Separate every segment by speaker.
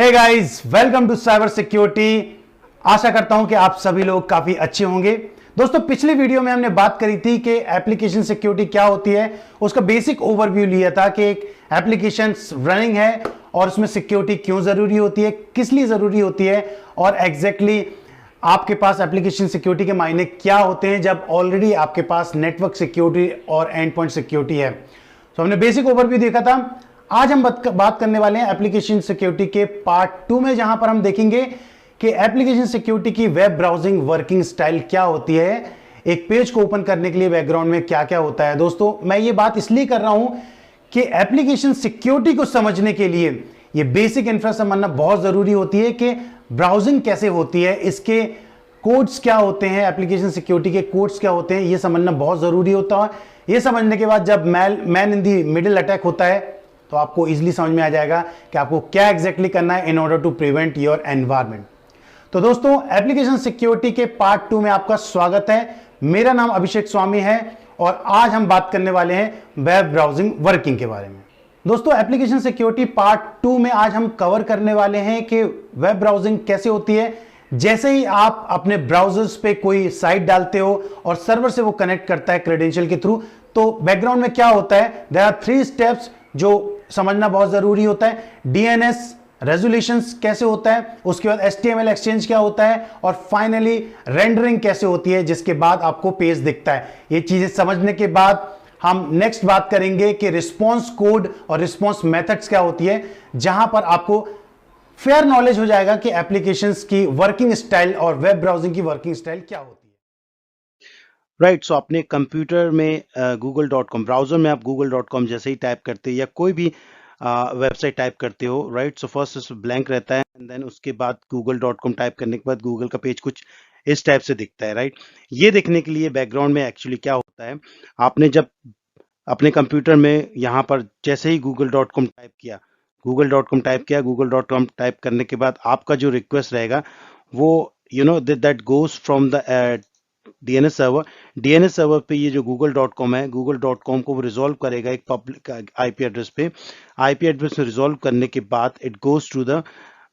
Speaker 1: Hey guys, welcome to cyber security. आशा करता हूं कि आप सभी लोग काफी अच्छे होंगे। दोस्तों, पिछली वीडियो में हमने बात करी थी कि एप्लीकेशन सिक्योरिटी क्या होती है। उसका बेसिक ओवरव्यू लिया था कि एक एप्लीकेशन रनिंग है और उसमें सिक्योरिटी क्यों जरूरी होती है, किस लिए जरूरी होती है, और एग्जैक्टली आपके पास एप्लीकेशन सिक्योरिटी के मायने क्या होते हैं जब ऑलरेडी आपके पास नेटवर्क सिक्योरिटी और एंड पॉइंट सिक्योरिटी है। तो हमने बेसिक ओवरव्यू देखा था। आज हम बात करने वाले हैं एप्लीकेशन सिक्योरिटी के पार्ट 2 में, जहां पर हम देखेंगे कि एप्लीकेशन सिक्योरिटी की वेब ब्राउजिंग वर्किंग स्टाइल क्या होती है, एक पेज को ओपन करने के लिए बैकग्राउंड में क्या क्या होता है। दोस्तों, मैं ये बात इसलिए कर रहा हूं कि एप्लीकेशन सिक्योरिटी को समझने के लिए ये बेसिक इंफ्रा समझना बहुत जरूरी होती है कि ब्राउजिंग कैसे होती है, इसके कोड्स क्या होते हैं, एप्लीकेशन सिक्योरिटी के कोड्स क्या होते हैं, ये समझना बहुत जरूरी होता है। ये समझने के बाद जब man in the middle attack होता है तो आपको इजीली समझ में आ जाएगा कि आपको क्या एग्जैक्टली करना है in order to prevent your environment. तो दोस्तों, एप्लीकेशन सिक्योरिटी के पार्ट 2 में आपका स्वागत है। मेरा नाम अभिषेक स्वामी है और आज हम बात करने वाले हैं वेब ब्राउजिंग वर्किंग के बारे में। दोस्तों, एप्लीकेशन सिक्योरिटी पार्ट 2 में आज हम कवर करने वाले हैं कि वेब ब्राउजिंग कैसे होती है। जैसे ही आप अपने ब्राउजर्स पे कोई साइट डालते हो और सर्वर से वो कनेक्ट करता है क्रेडेंशियल के थ्रू, तो बैकग्राउंड में क्या होता है, देयर आर 3 स्टेप्स जो समझना बहुत जरूरी होता है। डीएनएस रेजोल्यूशंस कैसे होता है, उसके बाद एचटीएमएल एक्सचेंज क्या होता है, और फाइनली रेंडरिंग कैसे होती है, जिसके बाद आपको पेज दिखता है। ये चीजें समझने के बाद हम नेक्स्ट बात करेंगे कि रिस्पॉन्स कोड और रिस्पॉन्स मेथड्स क्या होती है, जहां पर आपको फेयर नॉलेज हो जाएगा कि एप्लीकेशंस की वर्किंग स्टाइल और वेब ब्राउजिंग की वर्किंग स्टाइल क्या होती है।
Speaker 2: राइट, सो अपने कंप्यूटर में google.com ब्राउजर में आप google.com जैसे ही टाइप करते हैं या कोई भी वेबसाइट टाइप करते हो, राइट, सो फर्स्ट ब्लैंक रहता है एंड देन उसके बाद google.com टाइप करने के बाद गूगल का पेज कुछ इस टाइप से दिखता है, राइट। ये देखने के लिए बैकग्राउंड में एक्चुअली क्या होता है, आपने जब अपने कंप्यूटर में यहाँ पर जैसे ही google.com टाइप करने के बाद आपका जो रिक्वेस्ट रहेगा वो that goes from the DNS server पे। ये जो google.com है, google.com को वो रिजॉल्व करेगा एक पब्लिक आईपी एड्रेस पे। आईपी एड्रेस में रिजॉल्व करने के बाद it goes to the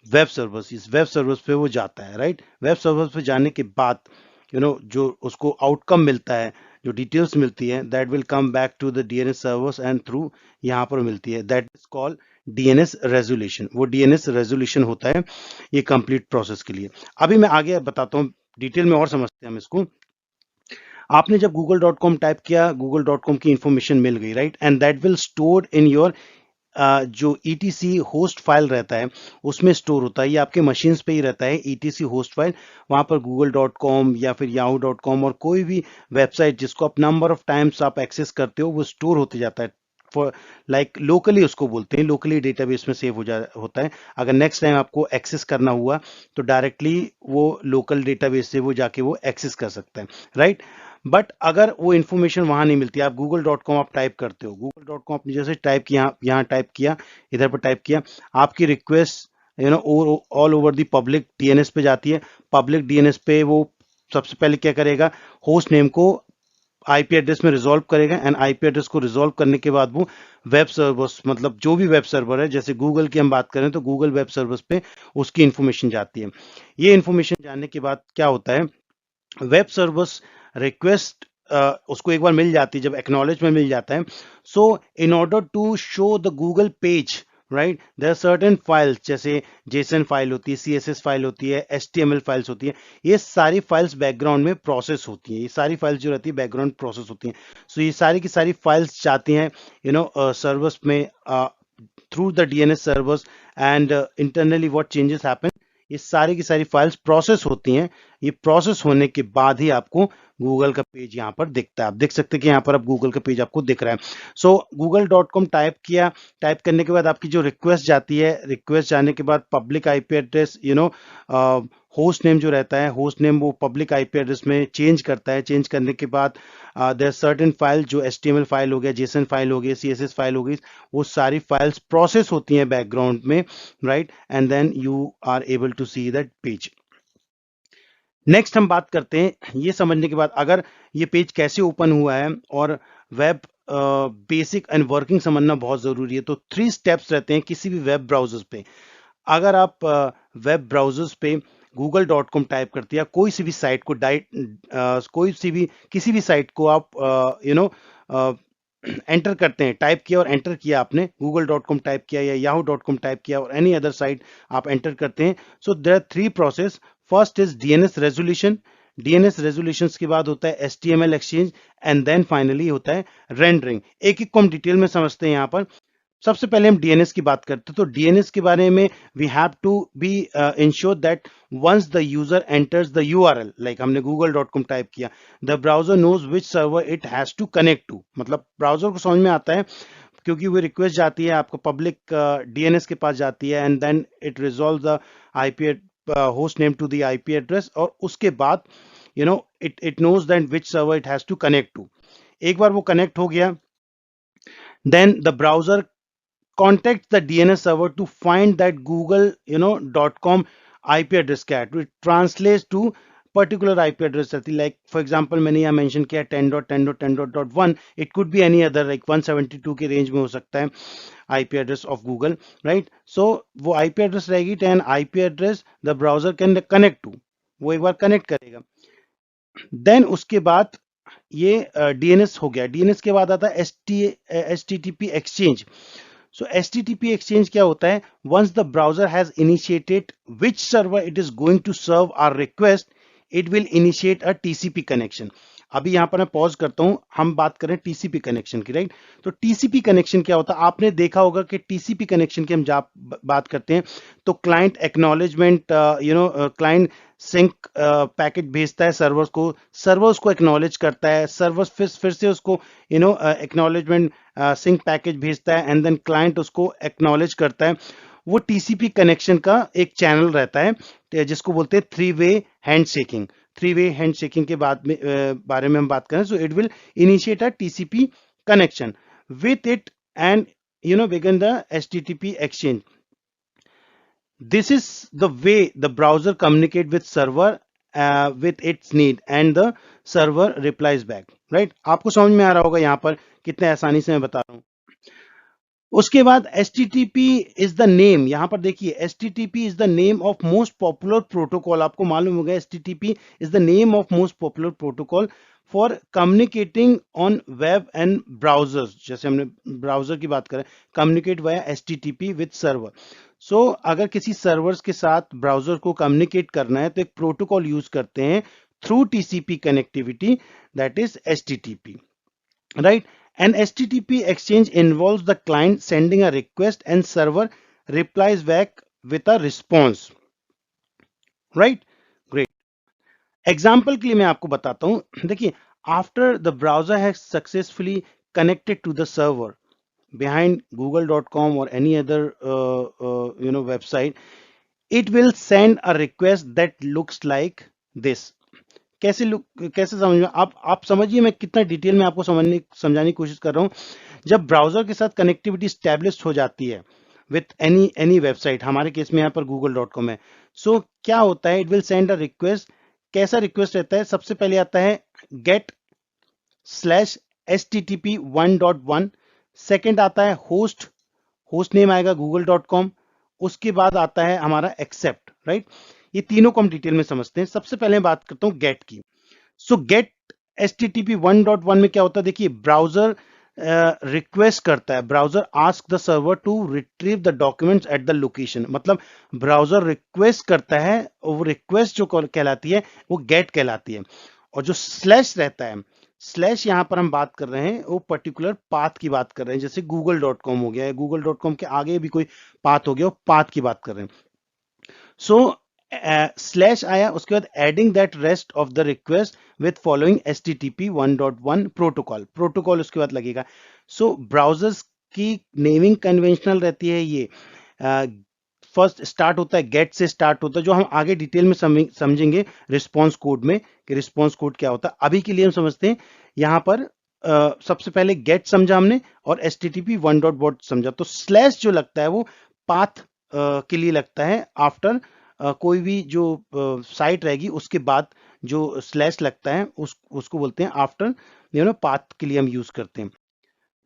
Speaker 2: web servers. इस वेब सर्वर्स पे वो जाता है, राइट। वेब सर्वर्स पे जाने के बाद जो उसको आउटकम मिलता है, जो डिटेल्स मिलती है, that will come back to the DNS servers and through यहाँ पर मिलती है, that is called DNS resolution. वो डीएनएस रेजोल्यूशन होता है ये कंप्लीट प्रोसेस के लिए। अभी मैं आगे बताता हूँ डिटेल में और समझते हैं हम इसको। आपने जब google.com टाइप किया, google.com की इंफॉर्मेशन मिल गई, right, and that will stored in your जो ETC होस्ट फाइल रहता है उसमें स्टोर होता है। ये आपके मशीन्स पे ही रहता है ETC होस्ट फाइल। वहां पर google.com या फिर yahoo.com और कोई भी वेबसाइट जिसको आप नंबर ऑफ टाइम्स आप एक्सेस करते हो वो स्टोर होते जाता है। फॉर लाइक लोकली उसको बोलते हैं, लोकली डेटाबेस में सेव होता है। अगर नेक्स्ट टाइम आपको एक्सेस करना हुआ तो डायरेक्टली वो लोकल डेटाबेस से वो जाके वो एक्सेस कर सकता है, राइट। बट अगर वो इन्फॉर्मेशन वहां नहीं मिलती, आप google.com आप टाइप करते हो, google.com आपने जैसे टाइप किया, यहाँ टाइप किया, इधर पर टाइप किया, आपकी request all over the public DNS पे जाती है। पब्लिक डीएनएस पे वो सबसे पहले क्या करेगा, होस्ट नेम को आईपी एड्रेस में रिजॉल्व करेगा एंड आईपी एड्रेस को रिजॉल्व करने के बाद वो वेब सर्वर्स, मतलब जो भी वेब सर्वर है, जैसे गूगल की हम बात करें तो गूगल वेब सर्वर्स पे उसकी इंफॉर्मेशन जाती है। ये इंफॉर्मेशन जानने के बाद क्या होता है, वेब सर्वर्स रिक्वेस्ट उसको एक बार मिल जाती है, जब एक्नॉलेजमेंट मिल जाता है। So in order to show the Google page, right, there are certain files, जैसे जेसन फाइल होती है, CSS फाइल होती है, HTML फाइल्स होती है। ये सारी फाइल्स बैकग्राउंड में प्रोसेस होती हैं। ये सारी फाइल्स जो रहती है बैकग्राउंड प्रोसेस होती हैं। सो ये सारी की सारी फाइल्स जाती हैं सर्वर्स में through the DNS servers and internally what changes happen, ये सारी की सारी फाइल्स प्रोसेस होती हैं। ये प्रोसेस होने के बाद ही आपको गूगल का पेज यहाँ पर दिखता है। आप देख सकते हैं कि यहाँ पर अब गूगल का पेज आपको दिख रहा है। सो google.com टाइप किया, टाइप करने के बाद आपकी जो रिक्वेस्ट जाती है, रिक्वेस्ट जाने के बाद public IP address host name जो रहता है, होस्ट नेम वो पब्लिक आईपी एड्रेस में चेंज करता है। चेंज करने के बाद देयर सर्टेन फाइल, जो HTML फाइल हो गया, जेसन फाइल हो गई, CSS फाइल हो गई, वो सारी फाइल्स प्रोसेस होती हैं बैकग्राउंड में, right, and then you are able to see that page. Next हम बात करते हैं, ये समझने के बाद अगर ये पेज कैसे ओपन हुआ है और वेब बेसिक एंड वर्किंग समझना बहुत जरूरी है। तो 3 स्टेप्स रहते हैं किसी भी वेब ब्राउजर पे। अगर आप वेब ब्राउजर्स पे google.com टाइप करते हैं या कोई सी भी साइट को कोई सी भी किसी भी साइट को आप एंटर करते हैं, टाइप किया और एंटर किया आपने, google.com टाइप किया या yahoo.com टाइप किया और एनी अदर साइट आप एंटर करते हैं, so there are three process. First is DNS resolution, DNS resolution के बाद होता है HTML exchange, and then finally होता है रेंडरिंग। एक एक को हम डिटेल में समझते हैं यहाँ पर। सबसे पहले हम डीएनएस की बात करते हैं, तो डीएनएस के बारे में we have to be ensure that once the user enters the URL, like हमने google.com टाइप किया, the browser knows which server it has to connect to, मतलब ब्राउजर को समझ में आता है क्योंकि वो रिक्वेस्ट जाती है आपको पब्लिक डीएनएस के पास जाती है, and then it resolve the IP host name to the IP address, और उसके बाद it knows that which server it has to connect to. एक बार वो कनेक्ट हो गया, then the browser contacts the DNS server to find that google.com IP address क्या है, it translates to particular IP address रहती, like for example मैंने यहाँ mention किया 10.10.10.1, it could be any other like 172 के रेंज में हो सकता है IP address of Google, right? So वो IP address रहेगी 10 IP address the browser can connect to, वो एक बार कनेक्ट करेगा। देन उसके बाद ये डीएनएस हो गया, डीएनएस के बाद आता है HTTP exchange. So HTTP exchange क्या होता है, once the browser has initiated which server it is going to serve our request, it will initiate a TCP connection. अभी यहां पर मैं पॉज करता हूं, हम बात करें टीसीपी कनेक्शन की, राइट? तो टीसीपी कनेक्शन क्या होता है, आपने देखा होगा कि टीसीपी कनेक्शन की हम बात करते हैं तो client acknowledgement, client sync packet भेजता है सर्वर्स को, सर्वर उसको एक्नॉलेज करता है, सर्वर्स फिर से उसको एक्नॉलेजमेंट सिंक पैकेज भेजता है, एंड देन क्लाइंट उसको एक्नॉलेज करता है। वो टीसीपी कनेक्शन का एक चैनल रहता है जिसको बोलते हैं three way handshaking. Three way handshaking के बाद में बारे में हम बात करें, so it will initiate a TCP connection with it and begin the HTTP exchange. This is the way the browser communicate with server with its need and the server replies back, right? आपको समझ में आ रहा होगा यहाँ पर कितने आसानी से मैं बता रहा हूँ। उसके बाद HTTP इज द नेम, यहां पर देखिए HTTP is the name of most popular protocol. आपको मालूम होगा HTTP is the name of most popular protocol for communicating on web and browsers. जैसे हमने ब्राउजर की बात करें, communicate via HTTP with server. So अगर किसी सर्वर्स के साथ ब्राउजर को कम्युनिकेट करना है तो एक प्रोटोकॉल यूज करते हैं through TCP connectivity, that is HTTP, right? An HTTP exchange involves the client sending a request and server replies back with a response, right? Great. Example के लिए मैं आपको बताता हूं, देखिए, after the browser has successfully connected to the server behind google.com or any other website, it will send a request that looks like this. कैसे समझ में, आप समझिए मैं कितना डिटेल में आपको समझाने की कोशिश कर रहा हूं। जब ब्राउजर के साथ कनेक्टिविटी स्टैब्लिश हो जाती है विथ एनी वेबसाइट, हमारे केस में यहाँ पर google.com है, सो क्या होता है, it will send a request. कैसा रिक्वेस्ट रहता है, सबसे पहले आता है get/http 1.1, सेकेंड आता है होस्ट नेम आएगा google.com, उसके बाद आता है हमारा एक्सेप्ट, राइट? ये तीनों को हम डिटेल में समझते हैं। सबसे पहले मैं बात करता हूं गेट की। सो गेट HTTP 1.1 में क्या होता है, देखिए, ब्राउजर रिक्वेस्ट करता है, browser ask the server to retrieve the documents at the location, मतलब ब्राउजर रिक्वेस्ट करता है और वो रिक्वेस्ट जो कहलाती है वो गेट कहलाती है। और जो स्लैश रहता है, स्लैश यहां पर हम बात कर रहे हैं वो पर्टिकुलर पाथ की बात कर रहे हैं, जैसे google.com हो गया, google.com के आगे भी कोई पाथ हो गया, वो पाथ की बात कर रहे हैं। सो स्लैश आया, उसके बाद adding that rest of the request with following HTTP 1.1 protocol उसके बाद लगेगा। सो ब्राउजर्स की नेमिंग कन्वेंशनल रहती है, ये फर्स्ट स्टार्ट होता है गेट से स्टार्ट होता है, जो हम आगे डिटेल में समझेंगे रिस्पॉन्स कोड में कि रिस्पॉन्स कोड क्या होता है। अभी के लिए हम समझते हैं यहां पर सबसे पहले गेट समझा हमने और HTTP 1.1 समझा। तो स्लैश जो लगता है वो पाथ के लिए लगता है, आफ्टर कोई भी जो साइट रहेगी उसके बाद जो स्लैश लगता है उसको बोलते हैं आफ्टर पाथ के लिए हम यूज करते हैं।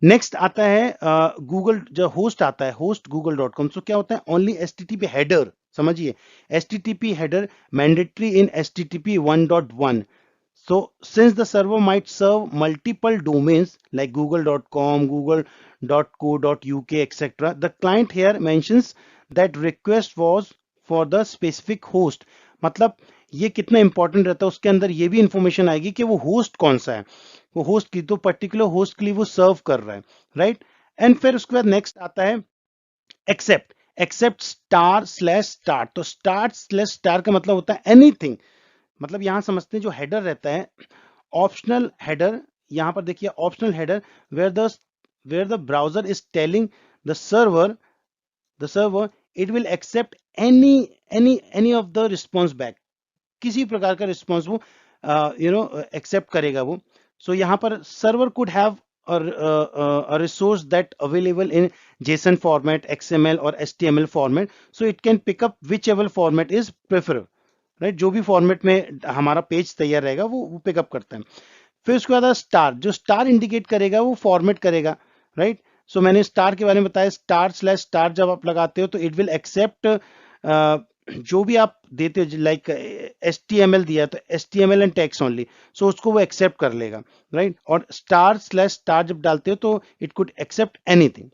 Speaker 2: नेक्स्ट आता है गूगल, जो होस्ट आता है होस्ट google.com। सो क्या होता है, ओनली HTTP हेडर, समझिए HTTP header mandatory in HTTP 1.1। So since the server might serve multiple domains like google.com, google.co.uk, etc., the client here mentions that request was for the specific host। मतलब ये कितना important रहता है, उसके अंदर ये भी इंफॉर्मेशन आएगी कि वो होस्ट कौन सा है, वो होस्ट की तो पर्टिकुलर होस्ट के लिए वो सर्व कर रहा है, राइट। एंड फिर उसके बाद नेक्स्ट आता है accept. Accept star slash star. तो स्टार स्लैश स्टार का मतलब होता है एनीथिंग। मतलब यहां समझते हैं जो हेडर रहता है, ऑप्शनल हेडर। यहां पर देखिए optional header, where the browser is telling the server, it will accept any of the response back. किसी प्रकार का रिस्पॉन्स वो एक्सेप्ट करेगा वो। सो यहाँ पर server could have a resource that available in JSON format, XML और HTML format, so it can pick up whichever format is preferred, right. जो भी फॉर्मेट में हमारा पेज तैयार रहेगा वो पिकअप करता है। फिर उसके बाद स्टार, जो स्टार इंडिकेट करेगा वो फॉर्मेट करेगा, राइट। सो मैंने स्टार के बारे में बताया, स्टार स्लैश स्टार जब आप लगाते हो तो इट विल एक्सेप्ट जो भी आप देते हो, लाइक HTML दिया तो HTML एंड टेक्स्ट ओनली, सो उसको वो एक्सेप्ट कर लेगा, राइट। और स्टार स्लैश स्टार जब डालते हो तो it could accept anything.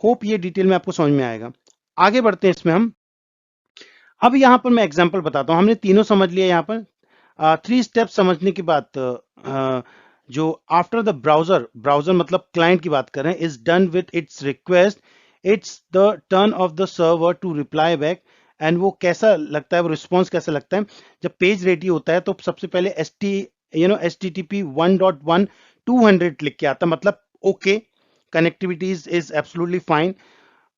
Speaker 2: Hope ये डिटेल में आपको समझ में आएगा। आगे बढ़ते हैं इसमें हम। अब यहां पर मैं एग्जांपल बताता हूं, हमने तीनों समझ लिया। यहां पर 3 स्टेप समझने के बाद जो आफ्टर द ब्राउजर, ब्राउजर मतलब क्लाइंट की बात कर रहे हैं, is done with its request, it's the turn of the server to reply back. And वो कैसा लगता है, वो रिस्पॉन्स कैसा लगता है, जब पेज रेडी होता है तो सबसे पहले HTTP 1.1 200 लिख के आता, मतलब okay, connectivity is absolutely fine.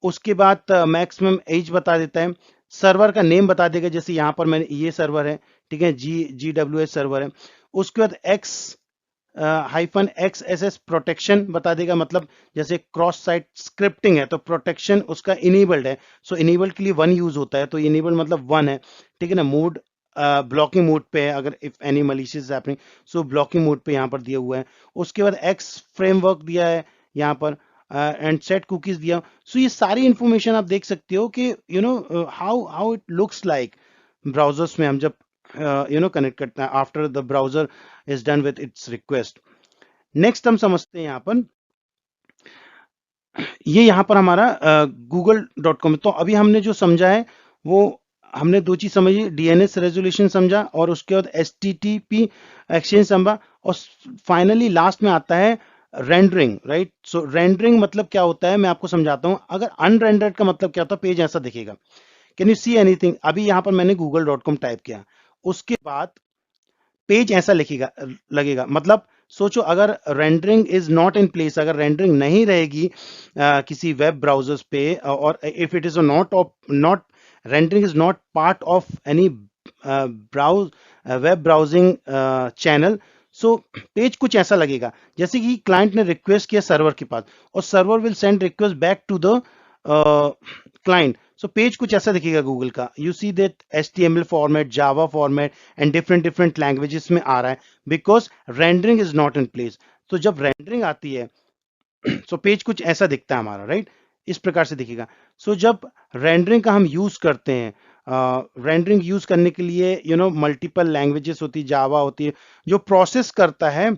Speaker 2: उसके बाद मैक्सिमम एज बता देता है, सर्वर का नेम बता देगा, जैसे यहां पर मैंने ये सर्वर है, ठीक है, GWS सर्वर है। उसके बाद XXS प्रोटेक्शन बता देगा, मतलब जैसे क्रॉस साइट स्क्रिप्टिंग है तो प्रोटेक्शन उसका इनेबल्ड है। सो इनेबल्ड के लिए 1 यूज होता है, तो इनेबल्ड मतलब 1 है, ठीक है ना। मोड ब्लॉकिंग मोड पे है, अगर if any malicious happening, so blocking mode पे यहाँ पर दिया हुआ है। उसके बाद X फ्रेमवर्क दिया है यहाँ पर, एंड सेट कुकीज दिया। सो ये सारी इंफॉर्मेशन आप देख सकते हो कि how it looks like browsers में हम जब कनेक्ट करते हैं after the browser is done with its request. Next हम समझते हैं यहाँ पर, ये यहाँ पर हमारा google.com। तो अभी हमने जो समझा है वो हमने 2 चीज समझी, DNS रेजोल्यूशन समझा और उसके बाद HTTP एक्सचेंज समझा, और फाइनली लास्ट में आता है रेंडरिंग, राइट। सो रेंडरिंग मतलब क्या होता है मैं आपको समझाता हूं। अगर अनरेंडर्ड का मतलब क्या होता है, पेज ऐसा दिखेगा। Can you see anything? अभी यहां पर मैंने google.com टाइप किया, उसके बाद पेज ऐसा लिखेगा, लगेगा। मतलब सोचो अगर rendering is not in place, अगर रेंडरिंग नहीं रहेगी किसी वेब ब्राउजर्स पे, और if it is not rendering is not part of any browse web browsing channel, so page कुछ ऐसा लगेगा जैसे कि क्लाइंट ने रिक्वेस्ट किया सर्वर के पास, और server will send request back to the client. So page कुछ ऐसा दिखेगा गूगल का। You see that HTML format, Java format and different different languages में आ रहा है, because rendering is not in place. तो जब रेंडरिंग आती है सो पेज कुछ ऐसा दिखता है हमारा, राइट, इस प्रकार से दिखेगा। सो जब रेंडरिंग का हम यूज करते हैं, रेंडरिंग यूज करने के लिए मल्टीपल लैंग्वेजेस होती है, जावा होती है, जो प्रोसेस करता है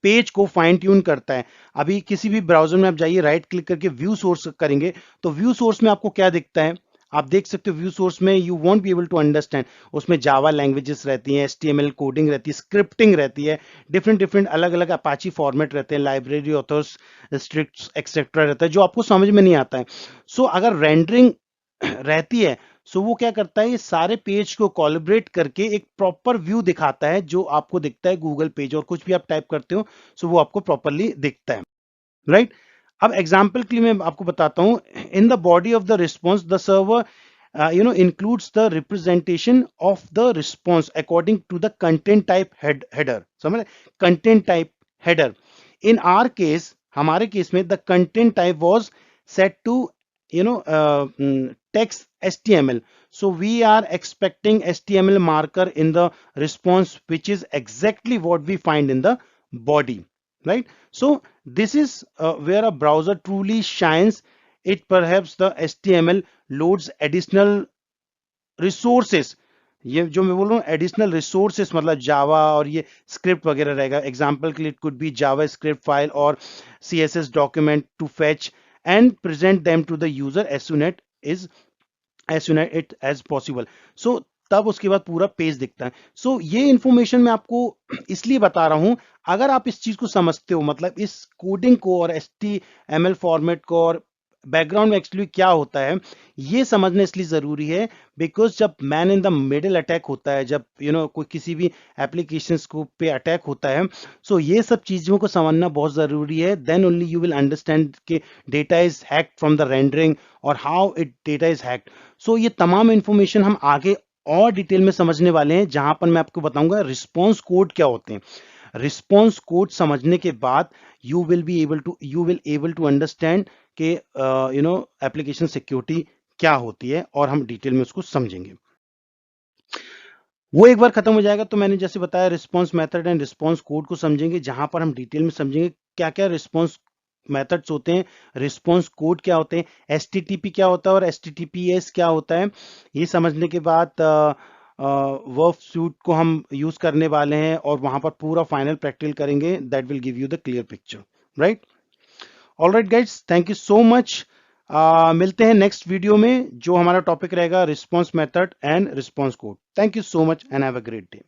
Speaker 2: पेज को, फाइन ट्यून करता है। अभी किसी भी ब्राउजर में आप जाइए, राइट क्लिक करके व्यू सोर्स करेंगे तो व्यू सोर्स में आपको क्या दिखता है, आप देख सकते हो व्यू सोर्स में you won't be able to understand. उसमें जावा लैंग्वेजेस रहती हैं, HTML कोडिंग रहती है, स्क्रिप्टिंग रहती है, डिफरेंट डिफरेंट अलग अलग अपाची फॉर्मेट रहते हैं, लाइब्रेरी ऑथर्स स्ट्रिक्ट्स एक्सेट्रा रहता है, जो आपको समझ में नहीं आता है। सो अगर रेंडरिंग रहती है, सो वो क्या करता है, ये सारे पेज को कोलैबोरेट करके एक प्रॉपर व्यू दिखाता है, जो आपको दिखता है गूगल पेज, और कुछ भी आप टाइप करते हो सो वो आपको प्रॉपरली दिखता है, राइट। अब एग्जांपल के लिए मैं आपको बताता हूं, in the body of the response the server includes the representation of the response according to the content type header। समझ रहे, content type header। in our case, हमारे केस में the content type was set to text HTML, so we are expecting HTML marker in the response, which is exactly what we find in the body, right? So this is where a browser truly shines. It perhaps the HTML loads additional resources, ये जो मैं बोल रहा हूँ additional resources मतलब जावा और ये script वगैरह रहेगा. एग्जांपल के लिए it could be JavaScript file और CSS document to fetch and present them to the user as soon it as possible. So तब उसके बाद पूरा पेज दिखता है. सो ये इंफॉर्मेशन मैं आपको इसलिए बता रहा हूं, अगर आप इस चीज को समझते हो, मतलब इस कोडिंग को और HTML फॉर्मेट को और बैकग्राउंड में एक्चुअली क्या होता है, ये समझना इसलिए जरूरी है बिकॉज जब man in the middle attack होता है, जब कोई किसी भी एप्लीकेशन को पे अटैक होता है, सो ये सब चीजों को समझना बहुत जरूरी है. Then only you will understand कि data is hacked from the rendering और how it data is hacked. So ये तमाम इंफॉर्मेशन हम आगे और डिटेल में समझने वाले हैं, जहां पर मैं आपको बताऊंगा रिस्पॉन्स कोड क्या होते हैं. रिस्पॉन्स कोड समझने के बाद you will able to understand कि एप्लीकेशन सिक्योरिटी क्या होती है और हम डिटेल में उसको समझेंगे. वो एक बार खत्म हो जाएगा तो मैंने जैसे बताया response method and response code को समझेंगे, जहां पर हम डिटेल में समझेंगे क्या क्या रिस्पॉन्स मेथड्स होते हैं, रिस्पॉन्स कोड क्या होते हैं, HTTP क्या होता है और HTTPS क्या होता है. ये समझने के बाद वर्ब सूट को हम यूज करने वाले हैं और वहां पर पूरा फाइनल प्रैक्टिकल करेंगे. That will give you the clear picture, right? Alright guides, thank you so much. मिलते हैं नेक्स्ट वीडियो में, जो हमारा टॉपिक रहेगा response method and response code. Thank you so much and have a great day.